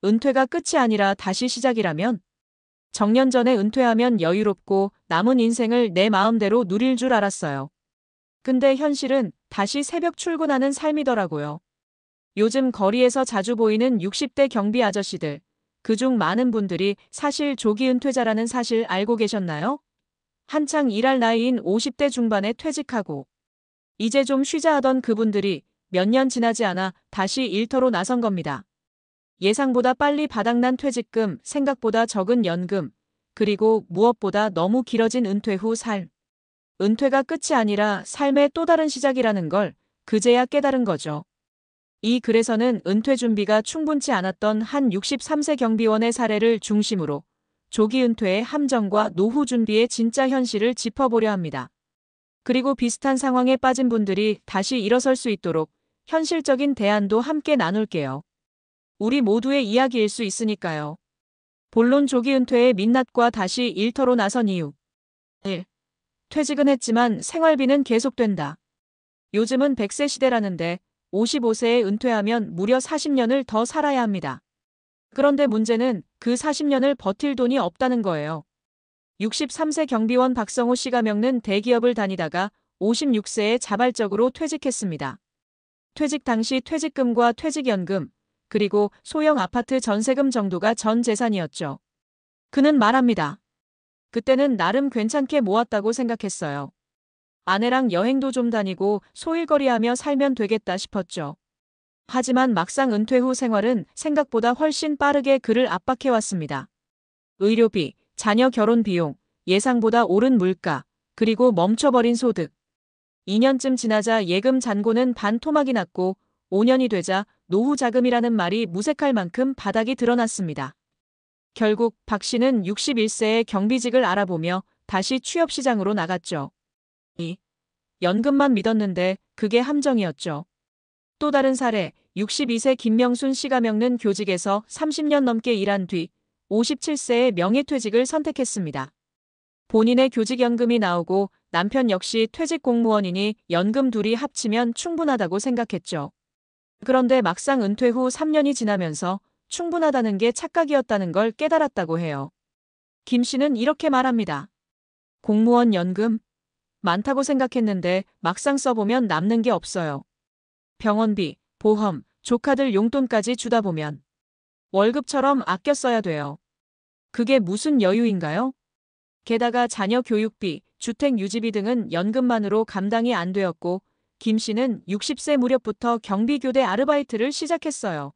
은퇴가 끝이 아니라 다시 시작이라면? 정년 전에 은퇴하면 여유롭고 남은 인생을 내 마음대로 누릴 줄 알았어요. 근데 현실은 다시 새벽 출근하는 삶이더라고요. 요즘 거리에서 자주 보이는 60대 경비 아저씨들. 그중 많은 분들이 사실 조기 은퇴자라는 사실 알고 계셨나요? 한창 일할 나이인 50대 중반에 퇴직하고 이제 좀 쉬자 하던 그분들이 몇 년 지나지 않아 다시 일터로 나선 겁니다. 예상보다 빨리 바닥난 퇴직금, 생각보다 적은 연금, 그리고 무엇보다 너무 길어진 은퇴 후 삶. 은퇴가 끝이 아니라 삶의 또 다른 시작이라는 걸 그제야 깨달은 거죠. 이 글에서는 은퇴 준비가 충분치 않았던 한 63세 경비원의 사례를 중심으로 조기 은퇴의 함정과 노후 준비의 진짜 현실을 짚어보려 합니다. 그리고 비슷한 상황에 빠진 분들이 다시 일어설 수 있도록 현실적인 대안도 함께 나눌게요. 우리 모두의 이야기일 수 있으니까요. 본론 조기 은퇴의 민낯과 다시 일터로 나선 이유. 1. 퇴직은 했지만 생활비는 계속된다. 요즘은 100세 시대라는데 55세에 은퇴하면 무려 40년을 더 살아야 합니다. 그런데 문제는 그 40년을 버틸 돈이 없다는 거예요. 63세 경비원 박성호 씨가 겪는 대기업을 다니다가 56세에 자발적으로 퇴직했습니다. 퇴직 당시 퇴직금과 퇴직연금, 그리고 소형 아파트 전세금 정도가 전 재산이었죠. 그는 말합니다. 그때는 나름 괜찮게 모았다고 생각했어요. 아내랑 여행도 좀 다니고 소일거리하며 살면 되겠다 싶었죠. 하지만 막상 은퇴 후 생활은 생각보다 훨씬 빠르게 그를 압박해왔습니다. 의료비, 자녀 결혼 비용, 예상보다 오른 물가, 그리고 멈춰버린 소득. 2년쯤 지나자 예금 잔고는 반토막이 났고 5년이 되자 노후 자금이라는 말이 무색할 만큼 바닥이 드러났습니다. 결국 박 씨는 61세에 경비직을 알아보며 다시 취업시장으로 나갔죠. 연금만 믿었는데 그게 함정이었죠. 또 다른 사례, 62세 김명순 씨가 겪는 교직에서 30년 넘게 일한 뒤 57세에 명예퇴직을 선택했습니다. 본인의 교직연금이 나오고 남편 역시 퇴직 공무원이니 연금 둘이 합치면 충분하다고 생각했죠. 그런데 막상 은퇴 후 3년이 지나면서 충분하다는 게 착각이었다는 걸 깨달았다고 해요. 김 씨는 이렇게 말합니다. 공무원 연금? 많다고 생각했는데 막상 써보면 남는 게 없어요. 병원비, 보험, 조카들 용돈까지 주다 보면 월급처럼 아껴 써야 돼요. 그게 무슨 여유인가요? 게다가 자녀 교육비, 주택 유지비 등은 연금만으로 감당이 안 되었고 김 씨는 60세 무렵부터 경비교대 아르바이트를 시작했어요.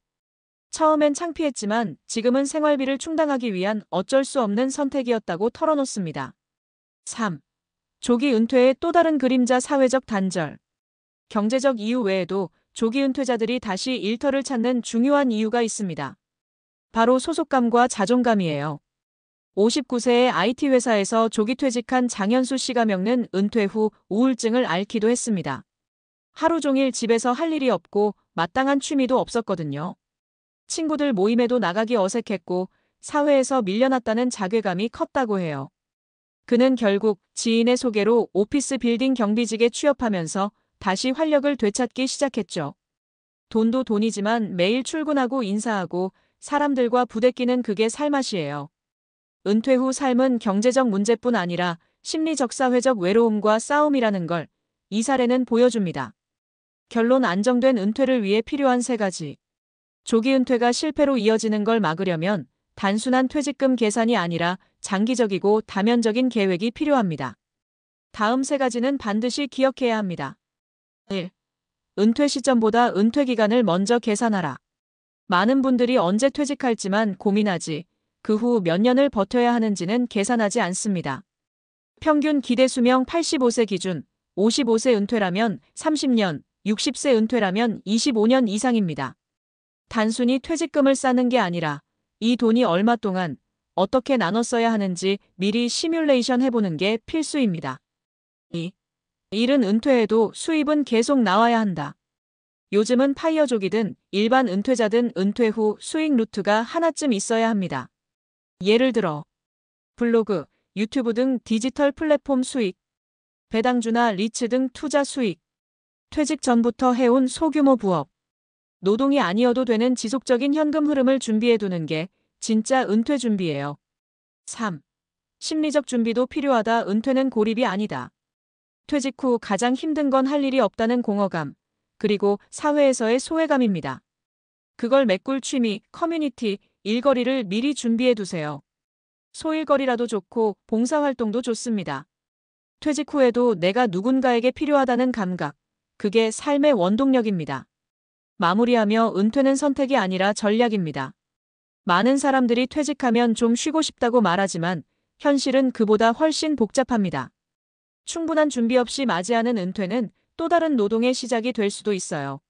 처음엔 창피했지만 지금은 생활비를 충당하기 위한 어쩔 수 없는 선택이었다고 털어놓습니다. 3. 조기 은퇴의 또 다른 그림자 사회적 단절. 경제적 이유 외에도 조기 은퇴자들이 다시 일터를 찾는 중요한 이유가 있습니다. 바로 소속감과 자존감이에요. 59세의 IT 회사에서 조기 퇴직한 장현수 씨가 겪는 은퇴 후 우울증을 앓기도 했습니다. 하루 종일 집에서 할 일이 없고 마땅한 취미도 없었거든요. 친구들 모임에도 나가기 어색했고 사회에서 밀려났다는 자괴감이 컸다고 해요. 그는 결국 지인의 소개로 오피스 빌딩 경비직에 취업하면서 다시 활력을 되찾기 시작했죠. 돈도 돈이지만 매일 출근하고 인사하고 사람들과 부대끼는 그게 살맛이에요. 은퇴 후 삶은 경제적 문제뿐 아니라 심리적 사회적 외로움과 싸움이라는 걸 이 사례는 보여줍니다. 결론 안정된 은퇴를 위해 필요한 3가지. 조기 은퇴가 실패로 이어지는 걸 막으려면 단순한 퇴직금 계산이 아니라 장기적이고 다면적인 계획이 필요합니다. 다음 3가지는 반드시 기억해야 합니다. 1. 은퇴 시점보다 은퇴 기간을 먼저 계산하라. 많은 분들이 언제 퇴직할지만 고민하지 그 후 몇 년을 버텨야 하는지는 계산하지 않습니다. 평균 기대 수명 85세 기준, 55세 은퇴라면 30년, 60세 은퇴라면 25년 이상입니다. 단순히 퇴직금을 쌓는 게 아니라 이 돈이 얼마 동안 어떻게 나눠 써야 하는지 미리 시뮬레이션 해보는 게 필수입니다. 2. 일은 은퇴해도 수입은 계속 나와야 한다. 요즘은 파이어족이든 일반 은퇴자든 은퇴 후 수익 루트가 하나쯤 있어야 합니다. 예를 들어 블로그, 유튜브 등 디지털 플랫폼 수익, 배당주나 리츠 등 투자 수익, 퇴직 전부터 해온 소규모 부업, 노동이 아니어도 되는 지속적인 현금 흐름을 준비해두는 게 진짜 은퇴 준비예요. 3. 심리적 준비도 필요하다. 은퇴는 고립이 아니다. 퇴직 후 가장 힘든 건 할 일이 없다는 공허감, 그리고 사회에서의 소외감입니다. 그걸 메꿀 취미, 커뮤니티, 일거리를 미리 준비해 두세요. 소일거리라도 좋고 봉사활동도 좋습니다. 퇴직 후에도 내가 누군가에게 필요하다는 감각, 그게 삶의 원동력입니다. 마무리하며 은퇴는 선택이 아니라 전략입니다. 많은 사람들이 퇴직하면 좀 쉬고 싶다고 말하지만 현실은 그보다 훨씬 복잡합니다. 충분한 준비 없이 맞이하는 은퇴는 또 다른 노동의 시작이 될 수도 있어요.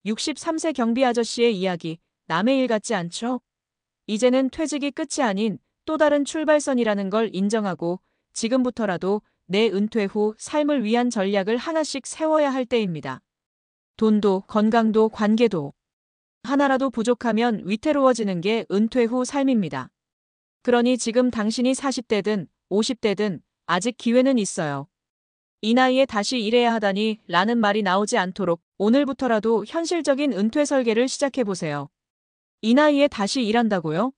63세 경비 아저씨의 이야기, 남의 일 같지 않죠? 이제는 퇴직이 끝이 아닌 또 다른 출발선이라는 걸 인정하고 지금부터라도 내 은퇴 후 삶을 위한 전략을 하나씩 세워야 할 때입니다. 돈도, 건강도, 관계도. 하나라도 부족하면 위태로워지는 게 은퇴 후 삶입니다. 그러니 지금 당신이 40대든 50대든 아직 기회는 있어요. 이 나이에 다시 일해야 하다니 라는 말이 나오지 않도록 오늘부터라도 현실적인 은퇴 설계를 시작해보세요. 이 나이에 다시 일한다고요?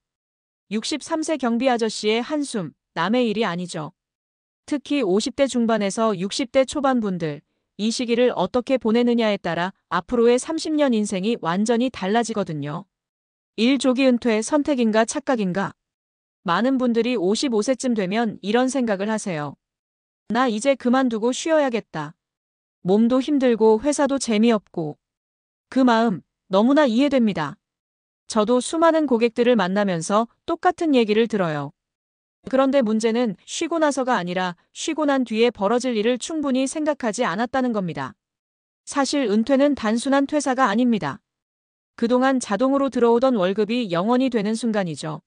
63세 경비 아저씨의 한숨, 남의 일이 아니죠. 특히 50대 중반에서 60대 초반 분들, 이 시기를 어떻게 보내느냐에 따라 앞으로의 30년 인생이 완전히 달라지거든요. 일조기 은퇴 선택인가 착각인가? 많은 분들이 55세쯤 되면 이런 생각을 하세요. 나 이제 그만두고 쉬어야겠다. 몸도 힘들고 회사도 재미없고. 그 마음 너무나 이해됩니다. 저도 수많은 고객들을 만나면서 똑같은 얘기를 들어요. 그런데 문제는 쉬고 나서가 아니라 쉬고 난 뒤에 벌어질 일을 충분히 생각하지 않았다는 겁니다. 사실 은퇴는 단순한 퇴사가 아닙니다. 그동안 자동으로 들어오던 월급이 0원이 되는 순간이죠.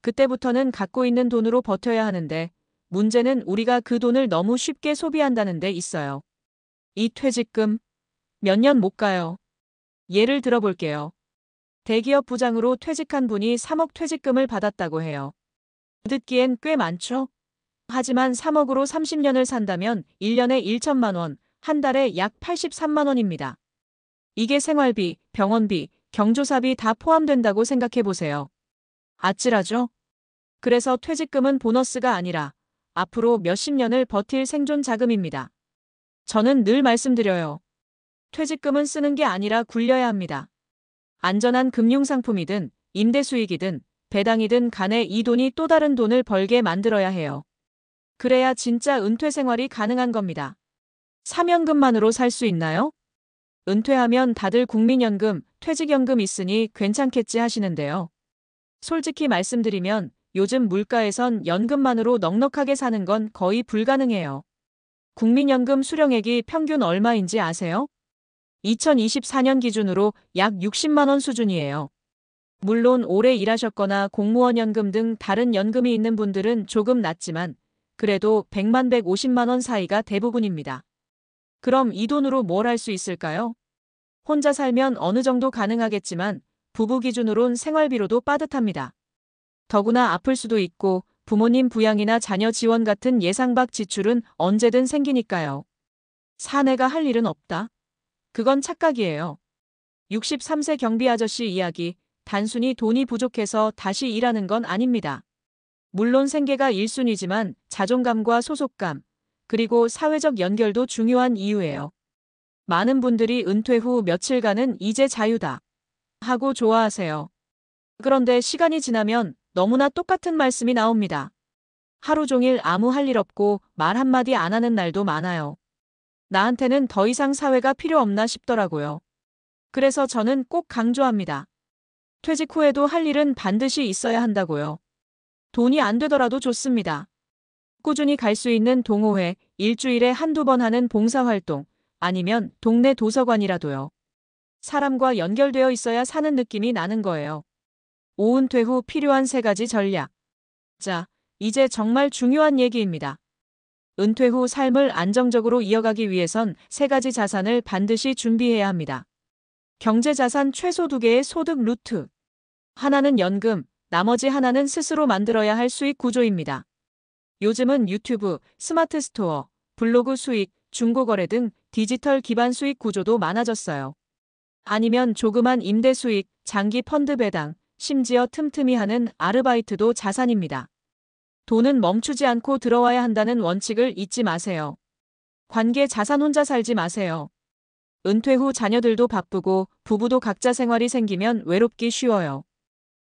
그때부터는 갖고 있는 돈으로 버텨야 하는데 문제는 우리가 그 돈을 너무 쉽게 소비한다는 데 있어요. 이 퇴직금 몇 년 못 가요. 예를 들어볼게요. 대기업 부장으로 퇴직한 분이 3억 퇴직금을 받았다고 해요. 듣기엔 꽤 많죠? 하지만 3억으로 30년을 산다면 1년에 1천만 원, 한 달에 약 83만 원입니다. 이게 생활비, 병원비, 경조사비 다 포함된다고 생각해 보세요. 아찔하죠? 그래서 퇴직금은 보너스가 아니라 앞으로 몇십 년을 버틸 생존 자금입니다. 저는 늘 말씀드려요. 퇴직금은 쓰는 게 아니라 굴려야 합니다. 안전한 금융상품이든 임대수익이든 배당이든 간에 이 돈이 또 다른 돈을 벌게 만들어야 해요. 그래야 진짜 은퇴 생활이 가능한 겁니다. 사연금만으로 살 수 있나요? 은퇴하면 다들 국민연금, 퇴직연금 있으니 괜찮겠지 하시는데요. 솔직히 말씀드리면 요즘 물가에선 연금만으로 넉넉하게 사는 건 거의 불가능해요. 국민연금 수령액이 평균 얼마인지 아세요? 2024년 기준으로 약 60만 원 수준이에요. 물론 오래 일하셨거나 공무원 연금 등 다른 연금이 있는 분들은 조금 낮지만 그래도 100만 150만 원 사이가 대부분입니다. 그럼 이 돈으로 뭘 할 수 있을까요? 혼자 살면 어느 정도 가능하겠지만 부부 기준으론 생활비로도 빠듯합니다. 더구나 아플 수도 있고 부모님 부양이나 자녀 지원 같은 예상 밖 지출은 언제든 생기니까요. 사내가 할 일은 없다? 그건 착각이에요. 63세 경비 아저씨 이야기, 단순히 돈이 부족해서 다시 일하는 건 아닙니다. 물론 생계가 1순위지만 자존감과 소속감, 그리고 사회적 연결도 중요한 이유예요. 많은 분들이 은퇴 후 며칠간은 이제 자유다 하고 좋아하세요. 그런데 시간이 지나면 너무나 똑같은 말씀이 나옵니다. 하루 종일 아무 할 일 없고 말 한마디 안 하는 날도 많아요. 나한테는 더 이상 사회가 필요 없나 싶더라고요. 그래서 저는 꼭 강조합니다. 퇴직 후에도 할 일은 반드시 있어야 한다고요. 돈이 안 되더라도 좋습니다. 꾸준히 갈 수 있는 동호회, 일주일에 한두 번 하는 봉사활동, 아니면 동네 도서관이라도요. 사람과 연결되어 있어야 사는 느낌이 나는 거예요. 오은퇴 후 필요한 3가지 전략. 자, 이제 정말 중요한 얘기입니다. 은퇴 후 삶을 안정적으로 이어가기 위해선 3가지 자산을 반드시 준비해야 합니다. 경제자산 최소 2개의 소득 루트. 하나는 연금, 나머지 하나는 스스로 만들어야 할 수익 구조입니다. 요즘은 유튜브, 스마트 스토어, 블로그 수익, 중고거래 등 디지털 기반 수익 구조도 많아졌어요. 아니면 조그만 임대 수익, 장기 펀드 배당, 심지어 틈틈이 하는 아르바이트도 자산입니다. 돈은 멈추지 않고 들어와야 한다는 원칙을 잊지 마세요. 관계 자산 혼자 살지 마세요. 은퇴 후 자녀들도 바쁘고 부부도 각자 생활이 생기면 외롭기 쉬워요.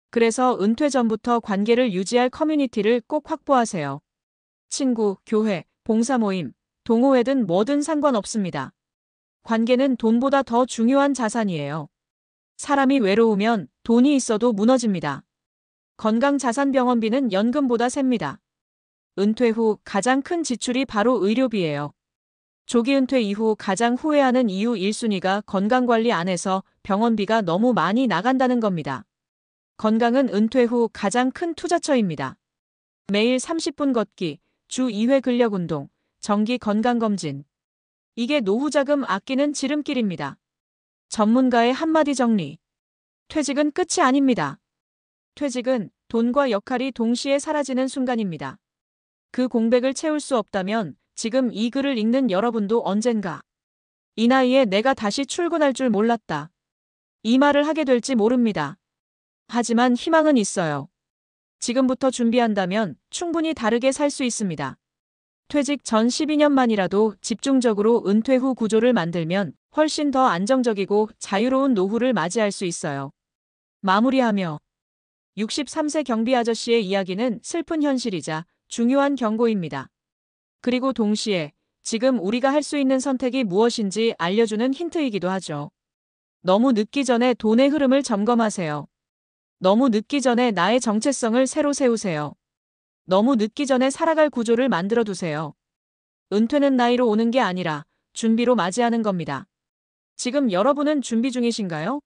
그래서 은퇴 전부터 관계를 유지할 커뮤니티를 꼭 확보하세요. 친구, 교회, 봉사 모임, 동호회든 뭐든 상관없습니다. 관계는 돈보다 더 중요한 자산이에요. 사람이 외로우면 돈이 있어도 무너집니다. 건강자산병원비는 연금보다 셉니다. 은퇴 후 가장 큰 지출이 바로 의료비예요. 조기 은퇴 이후 가장 후회하는 이유 1순위가 건강관리 안 해서 병원비가 너무 많이 나간다는 겁니다. 건강은 은퇴 후 가장 큰 투자처입니다. 매일 30분 걷기, 주 2회 근력운동, 정기 건강검진. 이게 노후자금 아끼는 지름길입니다. 전문가의 한마디 정리. 퇴직은 끝이 아닙니다. 퇴직은 돈과 역할이 동시에 사라지는 순간입니다. 그 공백을 채울 수 없다면 지금 이 글을 읽는 여러분도 언젠가 이 나이에 내가 다시 출근할 줄 몰랐다. 이 말을 하게 될지 모릅니다. 하지만 희망은 있어요. 지금부터 준비한다면 충분히 다르게 살 수 있습니다. 퇴직 전 12년만이라도 집중적으로 은퇴 후 구조를 만들면 훨씬 더 안정적이고 자유로운 노후를 맞이할 수 있어요. 마무리하며 63세 경비 아저씨의 이야기는 슬픈 현실이자 중요한 경고입니다. 그리고 동시에 지금 우리가 할 수 있는 선택이 무엇인지 알려주는 힌트이기도 하죠. 너무 늦기 전에 돈의 흐름을 점검하세요. 너무 늦기 전에 나의 정체성을 새로 세우세요. 너무 늦기 전에 살아갈 구조를 만들어 두세요. 은퇴는 나이로 오는 게 아니라 준비로 맞이하는 겁니다. 지금 여러분은 준비 중이신가요?